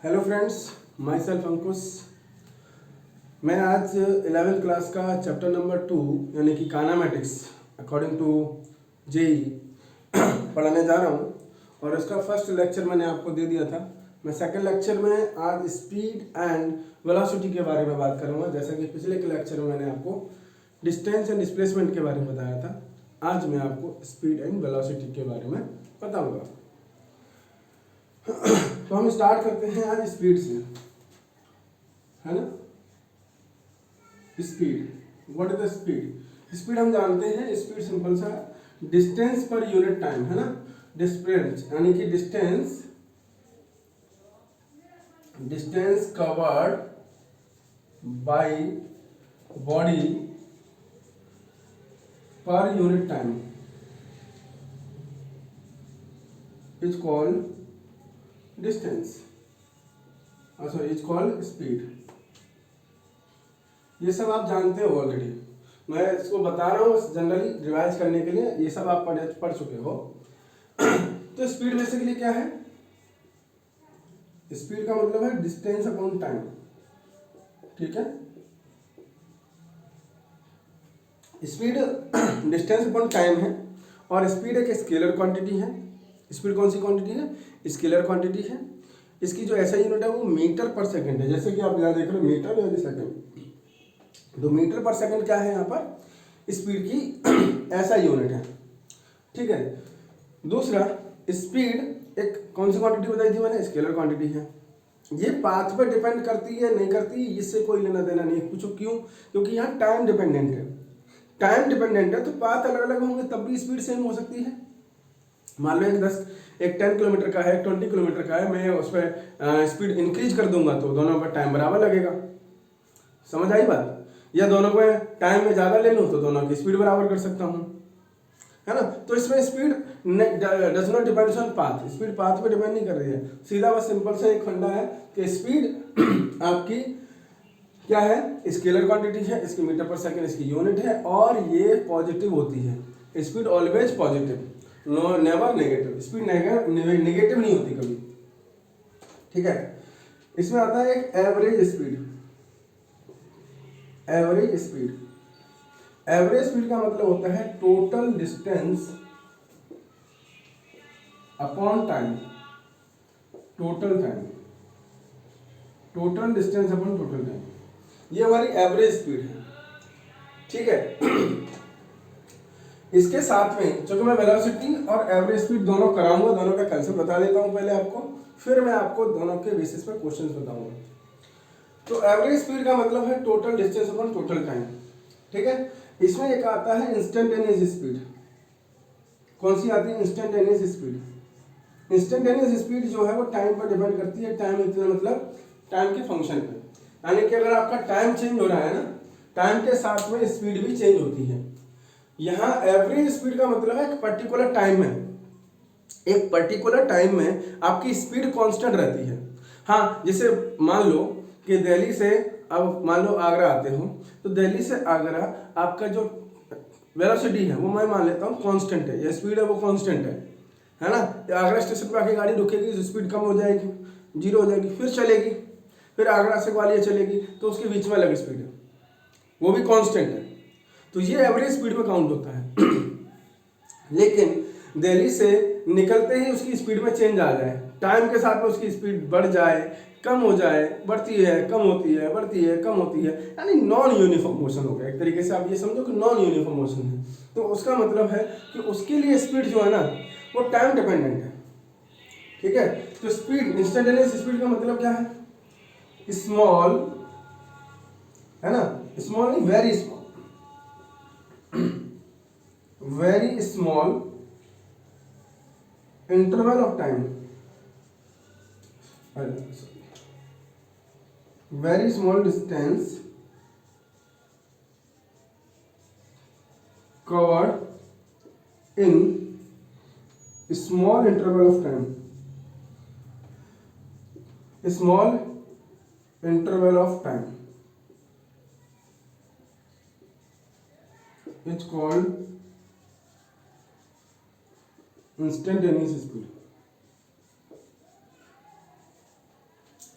Hello friends, my self अंकुश। मैं आज 11th class का चैप्टर नंबर 2 यानी कि कानामेटिक्स अकॉर्डिंग टू जेई पढ़ाने जा रहा हूँ। और उसका फर्स्ट लेक्चर मैंने आपको दे दिया था। मैं सेकंड लेक्चर में आज स्पीड एंड वेलोसिटी के बारे में बात करूँगा। जैसा कि पिछले के लेक्चर में मैंने आपको डिस्टेंस एंड डिस्प्लेसमेंट के बारे में बताया था, आज मैं आपको स्पीड एंड वेलोसिटी के बारे में बताऊँगा। तो हम स्टार्ट करते हैं आज स्पीड से, है ना। Speed, what is the speed? Speed हम जानते हैं, स्पीड सिंपल सा डिस्टेंस पर यूनिट टाइम, है ना। डिस्टेंस यानी कि डिस्टेंस कवर्ड बाय बॉडी पर unit time is called distance, sorry is called speed. ये सब आप जानते हो ऑलरेडी, मैं इसको बता रहा हूँ जनरली रिवाइज करने के लिए। ये सब आप पढ़ चुके हो। तो स्पीड बेसिकली क्या है? स्पीड का मतलब है डिस्टेंस अपॉन टाइम, ठीक है। स्पीड डिस्टेंस अपॉन टाइम है और स्पीड एक स्केलर क्वांटिटी है। स्पीड कौन सी क्वांटिटी है? स्केलर क्वांटिटी है। इसकी जो ऐसा यूनिट है वो मीटर पर सेकंड है। जैसे कि आप यहाँ देख रहे हो मीटर यानी सेकंड, तो मीटर पर सेकंड क्या है यहाँ पर? स्पीड की ऐसा यूनिट है, ठीक है। दूसरा, स्पीड एक कौन सी क्वांटिटी बताई थी मैंने? स्केलर क्वांटिटी है। ये पाथ पे डिपेंड करती है नहीं करती, इससे कोई लेना देना नहीं। पूछो क्यों? क्योंकि यहाँ टाइम डिपेंडेंट है। टाइम डिपेंडेंट है तो पाथ अलग अलग होंगे तब भी स्पीड सेम हो सकती है। मान लो एक 10 किलोमीटर का है, 20 किलोमीटर का है, मैं उस पर स्पीड इंक्रीज कर दूंगा तो दोनों पर टाइम बराबर लगेगा। समझ आई बात? या दोनों को टाइम में ज़्यादा ले लूँ तो दोनों की स्पीड बराबर कर सकता हूँ, है ना। तो इसमें speed does not depends on path. Speed path पे डिपेंड नहीं कर रही है। सीधा बस सिंपल से एक फंडा है कि स्पीड आपकी क्या है? स्केलर क्वांटिटी है, इसकी मीटर पर सेकंड इसकी यूनिट है और ये पॉजिटिव होती है। Speed always positive, no never negative. Speed negative नहीं होती कभी, ठीक है। इसमें आता है एक average speed. Average speed, average speed का मतलब होता है total distance upon time. Total time, total distance upon total time, ये हमारी एवरेज स्पीड है, ठीक है। इसके साथ में चूंकि मैं वेलोसिटी और एवरेज स्पीड दोनों कराऊंगा, दोनों का कंसेप्ट बता देता हूं पहले आपको, फिर मैं आपको दोनों के बेसिस पर क्वेश्चंस बताऊंगा। तो एवरेज स्पीड का मतलब है total distance upon total time, ठीक है। इसमें एक आता है इंस्टेंटेनियस स्पीड। कौन सी आती है? Instantaneous speed. इंस्टेंटेनियस स्पीड जो है वो टाइम पर डिपेंड करती है। टाइम इतना मतलब टाइम के फंक्शन पे, यानी कि अगर आपका टाइम चेंज हो रहा है ना, टाइम के साथ में स्पीड भी चेंज होती है। यहाँ एवरेज स्पीड का मतलब है एक पर्टिकुलर टाइम में, एक पर्टिकुलर टाइम में आपकी स्पीड कांस्टेंट रहती है। हाँ, जैसे मान लो कि दिल्ली से, अब मान लो आगरा आते हो, तो दिल्ली से आगरा आपका जो वेलोसिटी है वो मैं मान लेता हूँ कांस्टेंट है, या स्पीड है वो कांस्टेंट है ना। आगरा स्टेशन पर आके गाड़ी रुकेगी तो स्पीड कम हो जाएगी, जीरो हो जाएगी, फिर चलेगी, फिर आगरा से ग्वालियर चलेगी तो उसके बीच में अलग स्पीड है, वो भी कांस्टेंट है। तो ये एवरेज स्पीड में काउंट होता है। लेकिन दिल्ली से निकलते ही उसकी स्पीड में चेंज आ जाए, टाइम के साथ में उसकी स्पीड बढ़ जाए, कम हो जाए, बढ़ती है, कम होती है, बढ़ती है, कम होती है, यानी नॉन यूनिफॉर्म मोशन हो गया। एक तरीके से आप ये समझो कि नॉन यूनिफॉर्म मोशन है। तो उसका मतलब है कि उसके लिए स्पीड जो है ना वो टाइम डिपेंडेंट है, ठीक है। तो स्पीड, इंस्टेंटेनियस स्पीड का मतलब क्या है? स्मॉल, है ना, स्मॉल नहीं, very small, very small interval of time, very small distance covered in small interval of time, small interval of time is called instantaneous speed,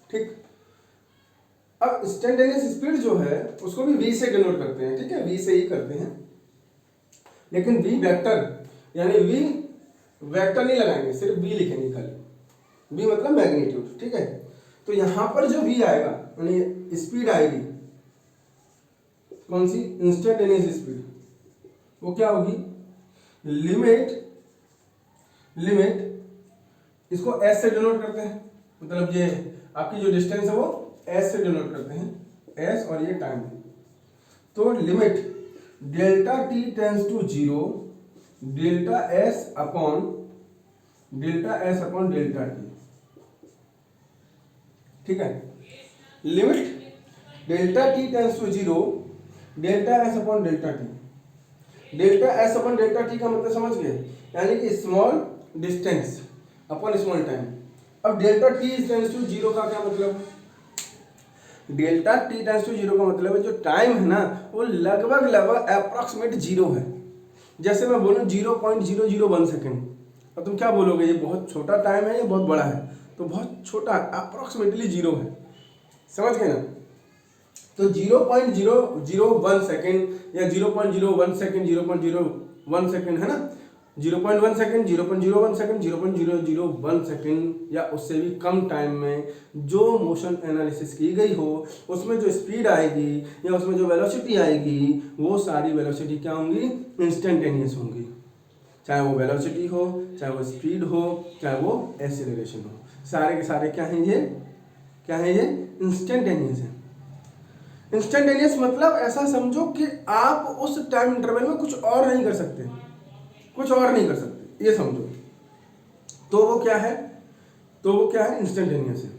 ठीक। अब इंस्टेंटेनियस स्पीड जो है उसको भी v से डिनोट करते हैं, ठीक है, v से ही करते हैं, लेकिन v वेक्टर यानी v वेक्टर नहीं लगाएंगे, सिर्फ v लिखेंगे खाली, v मतलब मैग्नीट्यूड, ठीक है। तो यहां पर जो v आएगा यानी स्पीड आएगी कौन सी, इंस्टेंटेनियस स्पीड, वो क्या होगी, लिमिट इसको s से डिनोट करते हैं, मतलब ये आपकी जो डिस्टेंस है वो s से डिनोट करते हैं, s और ये टाइम है। तो limit delta t tends to 0 delta s upon delta t, ठीक है। Limit delta t tends to 0 delta s upon delta t, delta s upon delta t का मतलब समझ गए, यानी कि small distance upon small time. अब डेल्टा t टेंस टू 0 का क्या मतलब, डेल्टा t टेंस टू 0 का मतलब है जो टाइम है ना वो लगभग अप्रॉक्सीमेट 0 है। जैसे मैं बोलूँ 0.001 सेकेंड, और तुम क्या बोलोगे ये बहुत छोटा टाइम है या बहुत बड़ा है, तो बहुत छोटा, अप्रॉक्सीमेटली 0 है, समझ गए ना। तो 0.001 सेकेंड या 0.01 सेकेंड, 0.01 सेकेंड है ना, 0.1 सेकेंड, 0.01 सेकेंड, 0.001 सेकेंड या उससे भी कम टाइम में जो मोशन एनालिसिस की गई हो उसमें जो स्पीड आएगी या उसमें जो वेलोसिटी आएगी वो सारी वेलोसिटी क्या होंगी, इंस्टेंटेनियस होंगी। चाहे वो वेलोसिटी हो, चाहे वो स्पीड हो, चाहे वो एक्सीलरेशन हो, सारे के सारे क्या हैं ये इंस्टेंटेनियस है। इंस्टेंटेनियस मतलब ऐसा समझो कि आप उस टाइम इंटरवल में कुछ और नहीं कर सकते, ये समझो। तो वो क्या है, इंस्टेंटेनियस है,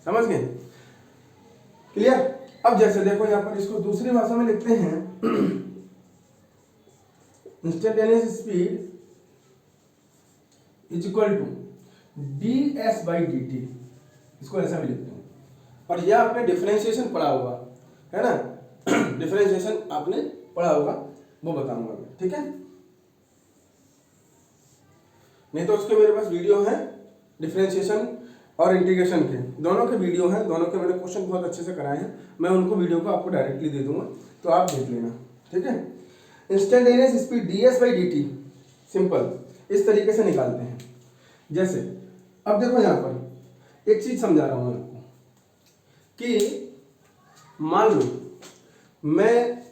समझ गए, क्लियर। अब जैसे देखो यहाँ पर इसको दूसरी भाषा में लिखते हैं, instantaneous speed is equal to ds/dt, इसको ऐसा भी लिखते हैं। और यह आपने डिफरेंशिएशन पढ़ा होगा, है ना, डिफरेंशिएशन आपने पढ़ा होगा, वो बताऊंगा मैं, ठीक है। नहीं तो उसके मेरे पास वीडियो है डिफरेंशिएशन और इंटीग्रेशन के, दोनों के वीडियो हैं, दोनों के मैंने क्वेश्चन बहुत अच्छे से कराए हैं, मैं उनको वीडियो को आपको डायरेक्टली दे दूंगा, तो आप देख लेना, ठीक है। इंस्टेंटेनियस स्पीड ds/dt सिंपल इस तरीके से निकालते हैं। जैसे अब देखो यहाँ पर एक चीज समझा रहा हूं मैं आपको कि मान लो मैं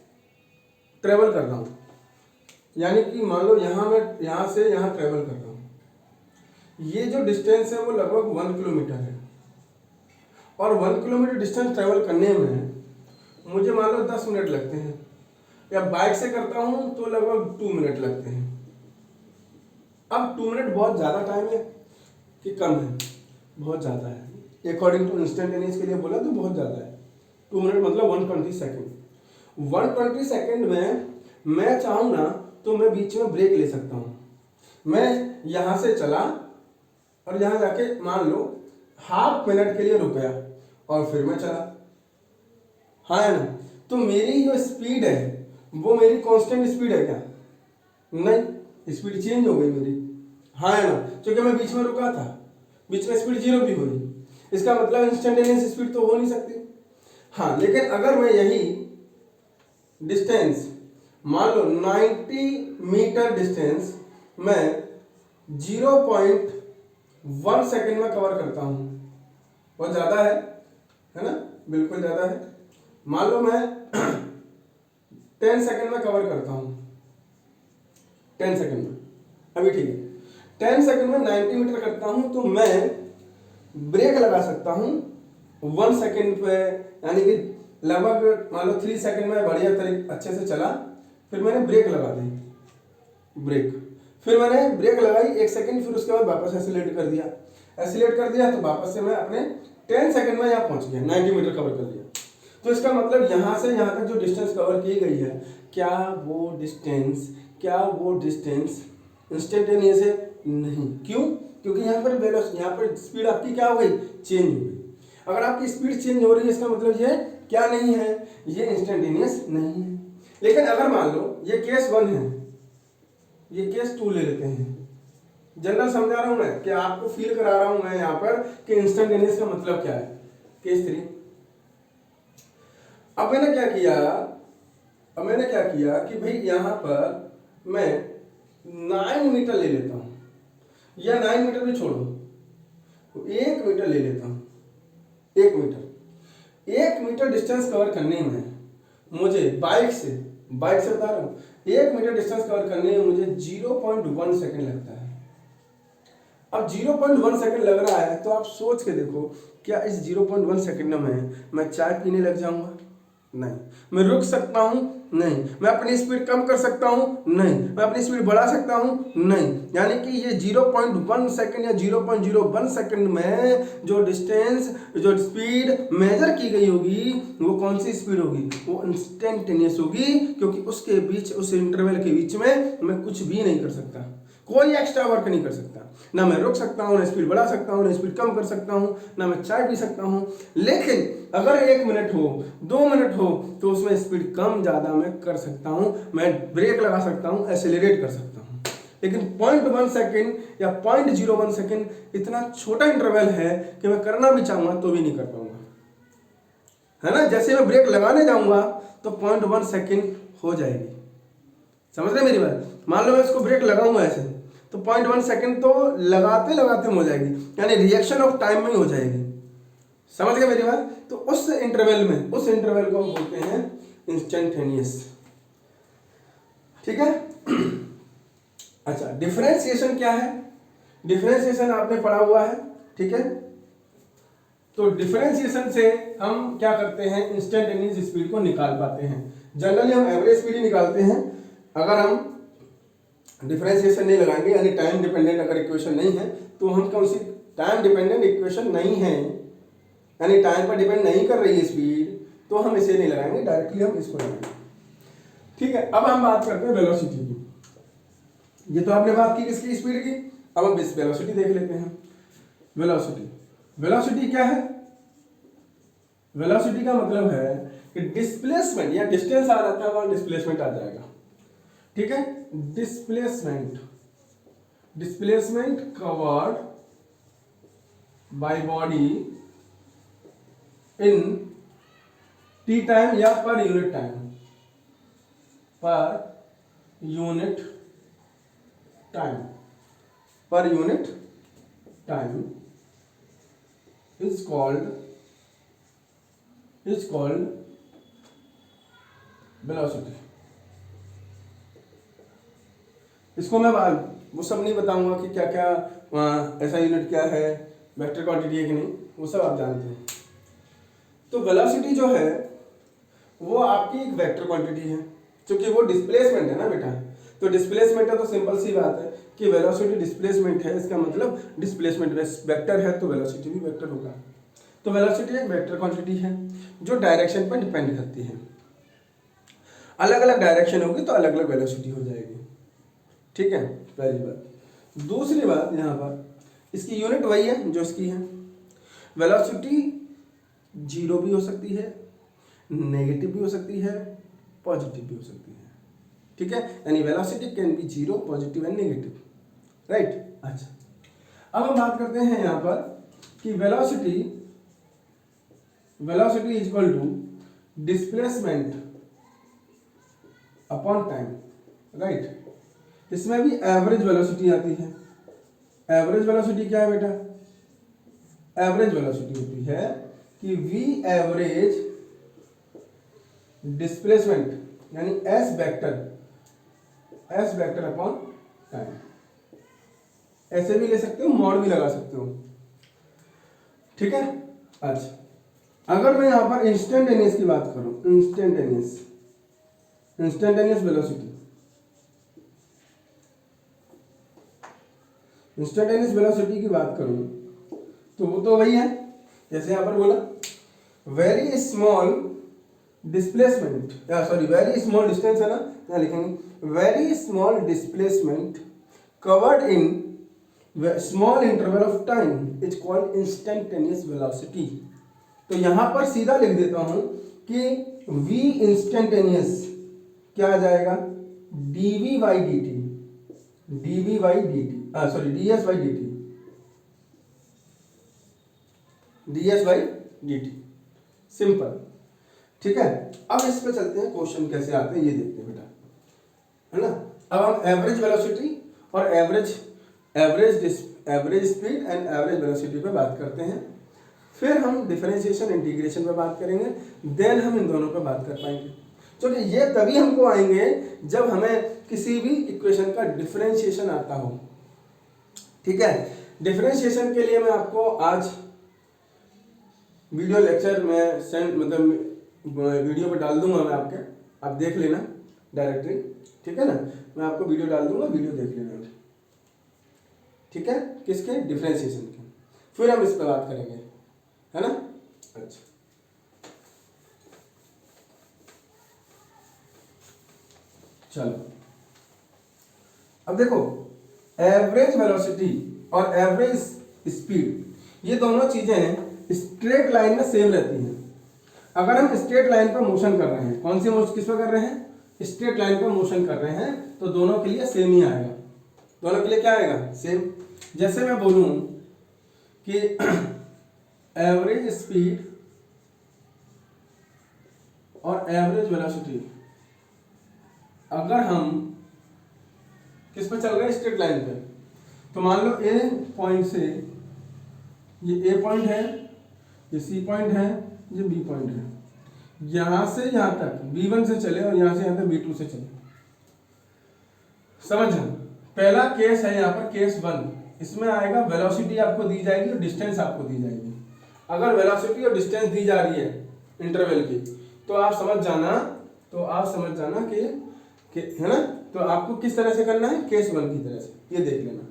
ट्रेवल कर रहा हूं, यानी कि मान लो यहां से यहां ट्रेवल कर रहा हूं, ये जो डिस्टेंस है वो लगभग 1 किलोमीटर है, और 1 किलोमीटर डिस्टेंस ट्रेवल करने में मुझे मान लो 10 मिनट लगते हैं, या बाइक से करता हूं तो लगभग 2 मिनट लगते हैं। अब 2 मिनट बहुत ज़्यादा टाइम है कि कम है, बहुत ज़्यादा है, अकॉर्डिंग टू इंस्टेंटेनियस के लिए बोला तो बहुत ज़्यादा है। 2 मिनट मतलब 120 सेकेंड। 120 सेकेंड में मैं चाहूँ ना तो मैं बीच में ब्रेक ले सकता हूँ। मैं यहाँ से चला और यहाँ जाके मान लो हाफ मिनट के लिए रुक गया और फिर मैं चला, हाँ है ना। तो मेरी जो स्पीड है वो मेरी कांस्टेंट स्पीड है क्या? नहीं, स्पीड चेंज हो गई मेरी, हाँ है ना, क्योंकि मैं बीच में रुका था, बीच में स्पीड 0 भी हुई, इसका मतलब इंस्टेंटेनियस स्पीड तो हो नहीं सकती। हाँ, लेकिन अगर मैं यही डिस्टेंस मान लो 90 मीटर डिस्टेंस मैं 0.1 सेकेंड में कवर करता हूँ, बहुत ज़्यादा है ना, बिल्कुल ज़्यादा है। मान लो मैं 10 सेकेंड में कवर करता हूँ, 10 सेकेंड में, अभी ठीक है, 10 सेकेंड में 90 मीटर करता हूँ तो मैं ब्रेक लगा सकता हूँ 1 सेकेंड पे, यानी कि लगभग मान लो 3 सेकेंड में बढ़िया तरीके अच्छे से चला, फिर मैंने ब्रेक लगा दी, फिर मैंने ब्रेक लगाई 1 सेकेंड, फिर उसके बाद वापस एक्सीलरेट कर दिया तो वापस से मैं अपने 10 सेकेंड में यहाँ पहुँच गया, 90 मीटर कवर कर लिया। तो इसका मतलब यहाँ से यहाँ तक जो डिस्टेंस कवर की गई है, क्या वो डिस्टेंस इंस्टेंटेनियस है? नहीं। क्यों? क्योंकि यहाँ पर स्पीड आपकी क्या हो गई? चेंज हो गई। अगर आपकी स्पीड चेंज हो रही है इसका मतलब ये क्या नहीं है? ये इंस्टेंटेनियस नहीं है। लेकिन अगर मान लो ये केस 1 है, ये केस 2 ले लेते हैं, जनरल समझा रहा हूँ मैं कि आपको फील करा रहा हूँ मैं यहाँ पर कि इंस्टेंटेनियस का मतलब क्या है। केस 3। अब मैंने क्या किया कि भाई यहां पर मैं 9 मीटर ले लेता हूं, या 9 मीटर भी छोड़ो, 1 मीटर ले लेता हूं। 1 मीटर डिस्टेंस कवर करने में मुझे बाइक से बता रहा हूं, 1 मीटर डिस्टेंस कवर करने में मुझे 0.1 सेकेंड लगता है। अब 0.1 सेकेंड लग रहा है तो आप सोच के देखो, क्या इस 0.1 सेकेंड में मैं चाय पीने लग जाऊंगा? नहीं। मैं रुक सकता हूं? नहीं। मैं अपनी स्पीड कम कर सकता हूं? नहीं। मैं अपनी स्पीड बढ़ा सकता हूं? नहीं। यानी कि ये 0.1 सेकेंड या 0.01 सेकेंड में जो डिस्टेंस, जो स्पीड मेजर की गई होगी, वो कौन सी स्पीड होगी? वो इंस्टेंटेनियस होगी, क्योंकि उसके बीच, उस इंटरवल के बीच में मैं कुछ भी नहीं कर सकता, कोई एक्स्ट्रा वर्क नहीं कर सकता। ना मैं रुक सकता हूँ, ना स्पीड बढ़ा सकता हूँ, ना स्पीड कम कर सकता हूँ, ना मैं चाय पी सकता हूँ। लेकिन अगर 1 मिनट हो, 2 मिनट हो, तो उसमें स्पीड कम ज़्यादा मैं कर सकता हूँ, मैं ब्रेक लगा सकता हूँ, एक्सेलरेट कर सकता हूँ। लेकिन 0.1 सेकेंड या 0.01 सेकेंड इतना छोटा इंटरवल है कि मैं करना भी चाहूँगा तो भी नहीं कर पाऊंगा, है ना। जैसे मैं ब्रेक लगाने जाऊँगा तो 0.1 सेकेंड हो जाएगी। समझ रहे मेरी बात? मान लो मैं इसको ब्रेक लगाऊंगा ऐसे, तो 0.1 सेकेंड तो लगाते लगाते हो जाएगी, यानी रिएक्शन ऑफ टाइम में हो जाएगी। समझ गए मेरी बात? तो उस इंटरवल को हम बोलते हैं इंस्टेंटेनियस। ठीक है। अच्छा, डिफरेंशिएशन क्या है? डिफरेंशिएशन आपने पढ़ा हुआ है, ठीक है। तो डिफरेंशिएशन से हम क्या करते हैं, इंस्टेंटेनियस स्पीड को निकाल पाते हैं। जनरली हम एवरेज स्पीड ही निकालते हैं। अगर हम डिफरेंशिएशन नहीं लगाएंगे, यानी टाइम डिपेंडेंट अगर इक्वेशन नहीं है, तो हम कौन सी टाइम डिपेंडेंट इक्वेशन नहीं है, यानी टाइम पर डिपेंड नहीं कर रही है स्पीड, तो हम इसे नहीं लगाएंगे, डायरेक्टली हम इसको लगाएंगे। ठीक है। अब हम बात करते हैं वेलोसिटी की। ये तो आपने बात की किसकी? स्पीड की। अब हम इस वेलोसिटी देख लेते हैं। वेलोसिटी क्या है? वेलोसिटी का मतलब है कि डिस्प्लेसमेंट, या डिस्टेंस आ रहा था, वहां डिस्प्लेसमेंट आ जाएगा। ठीक है। Displacement covered by body in t time या पर unit time is called velocity। इसको मैं वो सब नहीं बताऊंगा कि क्या क्या ऐसा यूनिट क्या है, वेक्टर क्वांटिटी है कि नहीं, वो सब आप जानते हैं। तो वेलोसिटी जो है वो आपकी एक वेक्टर क्वांटिटी है, क्योंकि वो डिस्प्लेसमेंट है ना बेटा। तो डिस्प्लेसमेंट है तो सिंपल सी बात है कि वेलोसिटी डिस्प्लेसमेंट है, इसका मतलब डिस्प्लेसमेंट वेक्टर है तो वेलोसिटी भी वेक्टर होगा। तो वेलोसिटी एक वेक्टर क्वांटिटी है जो डायरेक्शन पर डिपेंड करती है। अलग अलग डायरेक्शन होगी तो अलग अलग वेलोसिटी हो जाएगी। ठीक है, पहली बात। दूसरी बात, यहाँ पर इसकी यूनिट वही है जो इसकी है। वेलोसिटी 0 भी हो सकती है, नेगेटिव भी हो सकती है, पॉजिटिव भी हो सकती है। ठीक है, यानी velocity can be 0, positive and negative, right. अच्छा, अब हम बात करते हैं यहाँ पर कि velocity is equal to displacement upon time, right. इसमें भी एवरेज वेलोसिटी आती है। एवरेज वेलोसिटी क्या है बेटा? एवरेज वेलोसिटी होती है कि v एवरेज डिस्प्लेसमेंट, यानी s वेक्टर अपॉन टाइम। ऐसे भी ले सकते हो, मॉड भी लगा सकते हो। ठीक है। अच्छा, अगर मैं यहां पर इंस्टेंटेनियस की बात करूं, इंस्टेंटेनियस वेलोसिटी, इंस्टेंटेनियस वेलोसिटी की बात करूं तो वो तो वही है जैसे यहां पर बोला, very small displacement, very small distance है ना, क्या लिखेंगे? Very small displacement covered in small interval of time is called instantaneous velocity. तो यहां पर सीधा लिख देता हूं कि v इंस्टेंटेनियस क्या आ जाएगा? dv by dt, ds by dt, dt। Simple, ठीक है। अब इस पे चलते हैं, क्वेश्चन कैसे आते हैं ये देखते हैं बेटा, है ना। अब हम एवरेज वेलोसिटी और average speed and average velocity पे बात करते हैं, फिर हम डिफरेंशिएशन इंटीग्रेशन पे बात करेंगे, देन हम इन दोनों पे बात कर पाएंगे। क्योंकि ये तभी हमको आएंगे जब हमें किसी भी इक्वेशन का डिफरेंशिएशन आता हो, ठीक है। डिफरेंशिएशन के लिए मैं आपको आज वीडियो लेक्चर में वीडियो पे डाल दूंगा मैं आपके, आप देख लेना डायरेक्टली, ठीक है ना। मैं आपको वीडियो डाल दूंगा, वीडियो देख लेना, ठीक है, किसके, डिफरेंशिएशन के। फिर हम इस पर बात करेंगे, है ना। अच्छा, चलो अब देखो, एवरेज वेलोसिटी और एवरेज स्पीड ये दोनों चीजें स्ट्रेट लाइन में सेम रहती हैं। अगर हम स्ट्रेट लाइन पर मोशन कर रहे हैं, कौन सी मोशन, किस पर कर रहे हैं, स्ट्रेट लाइन पर मोशन कर रहे हैं, तो दोनों के लिए सेम ही आएगा। दोनों के लिए क्या आएगा, सेम। जैसे मैं बोलूं कि एवरेज स्पीड और एवरेज वेलोसिटी अगर हम किस पे चल रहे हैं, स्ट्रेट लाइन पे, तो मान लो ए पॉइंट से, ये ए पॉइंट है, ये सी पॉइंट है, ये बी पॉइंट है, यहां से यहां तक B1 से चले और यहां से यहां तक B2 से चले। समझ, पहला केस है यहाँ पर केस 1, इसमें आएगा वेलोसिटी आपको दी जाएगी और डिस्टेंस आपको दी जाएगी। अगर वेलोसिटी और डिस्टेंस दी जा रही है इंटरवल की, तो आप समझ जाना कि है ना। तो आपको किस तरह से करना है, केस 1 की तरह से, ये देख लेना।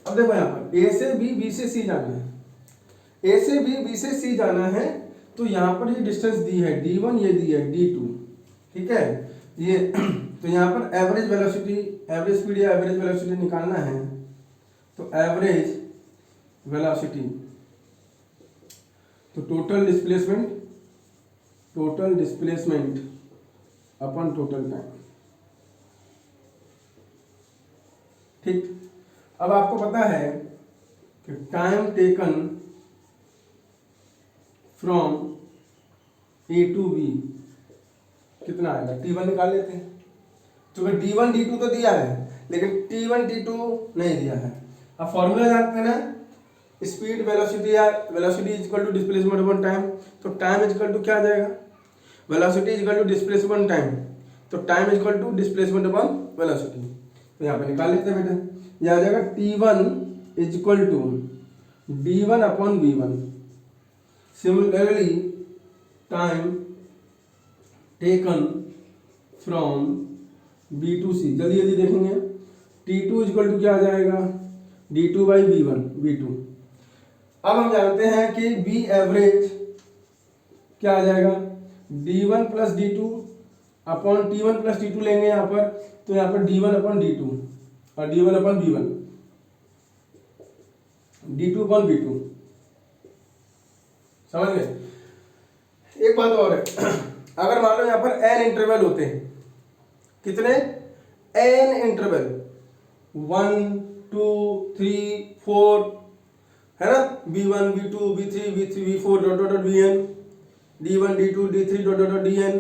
अब देखो यहाँ पर ए से बी, बी से सी जाना है, ए से बी, बी से सी जाना है, तो यहाँ पर ये डिस्टेंस दी है D1, ये दी है D2, ठीक है। ये तो यहाँ पर एवरेज वेलोसिटी, एवरेज स्पीड या एवरेज वेलोसिटी निकालना है, तो एवरेज वेलोसिटी, तो total displacement upon total time, ठीक। अब आपको पता है कि time taken from A to B कितना आएगा, T1 निकाल लेते हैं। क्योंकि D1 D2 तो दिया है, लेकिन T1 T2 नहीं दिया है। अब फॉर्मूला जानते हैं ना, स्पीड वेलोसिटी या velocity is equal to displacement upon time, तो टाइम इज इक्वल टू क्या आ जाएगा, velocity is equal to displacement time, तो time is equal to displacement upon velocity. तो यहाँ पे निकाल लेते हैं बेटा, ये आ जाएगा T1 is equal to D1 upon B1। Similarly time taken from B to C, जल्दी जल्दी देखेंगे, T2 इज इक्वल टू क्या आ जाएगा, D2 बाई B2। अब हम जानते हैं कि B एवरेज क्या आ जाएगा, D1 plus D2 upon T1 plus T2 लेंगे यहाँ पर, तो यहाँ पर D1 अपॉन D2 और D1 upon B1, D2 upon B2। समझ गए। एक बात और है, अगर मान लो यहाँ पर n इंटरवल होते हैं, कितने, n इंटरवल, 1 2 3 4, है ना, B1 B2 B3 B4 dot dot Bn, D1 D2 D3 dot dot Dn,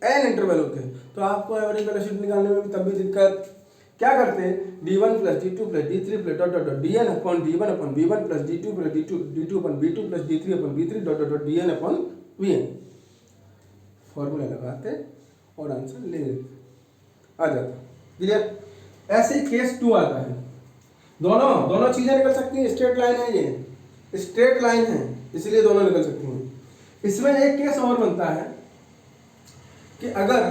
n interval होते हैं। तो आपको एवरेज वेलोसिटी निकालने में भी तब भी दिक्कत, क्या करते हैं, D1 plus D2 plus D3 plus dot dot Dn upon D1 upon B1 plus D2 plus D2 upon B2 plus D3 upon B3 dot dot Dn upon Bn। Formula लगाते और आंसर ले लेते, आ जाता। क्लियर। ऐसे ही case 2 आता है, दोनों चीजें निकल सकती हैं, स्ट्रेट लाइन है, ये स्ट्रेट लाइन है, इसलिए दोनों निकल सकती हैं। इसमें एक केस और बनता है कि अगर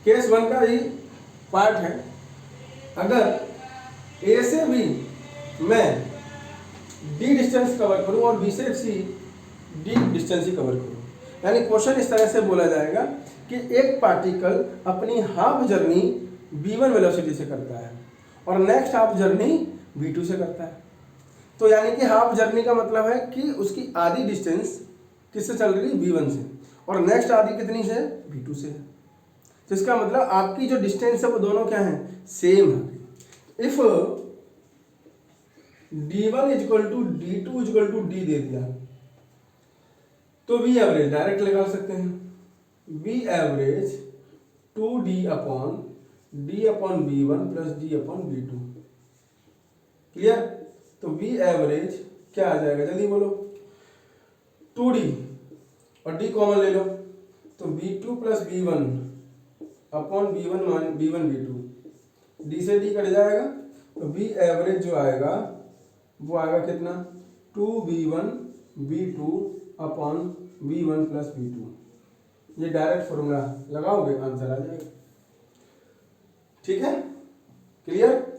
केस 1 का ही पार्ट है, अगर ए से बी मैं डी डिस्टेंस कवर करूं और बी से सी डी डिस्टेंस ही कवर करूं, यानी क्वेश्चन इस तरह से बोला जाएगा कि एक पार्टिकल अपनी हाफ जर्नी v1 वेलोसिटी से करता है और नेक्स्ट हाफ जर्नी v2 से करता है। तो यानी कि हाफ जर्नी का मतलब है कि उसकी आधी डिस्टेंस किससे चल रही है, v1 से, और नेक्स्ट आधी कितनी से, v2 से है। तो इसका मतलब आपकी जो डिस्टेंस है वो दोनों क्या है, सेम है। If d1 is equal to d2 is equal to d दे दिया, तो वी एवरेज डायरेक्ट लगा सकते हैं, V average 2D upon V1 plus D upon V2। Clear? तो वी एवरेज क्या आ जाएगा, जल्दी बोलो। 2D और D कॉमन ले लो, तो V2 plus V1 upon V1 V2, D से D कट जाएगा, तो वी एवरेज जो आएगा वो आएगा कितना, 2V1 V2 upon V1 plus V2। ये डायरेक्ट फॉर्मूला लगाओगे, आंसर आ जाएगा। ठीक है, क्लियर?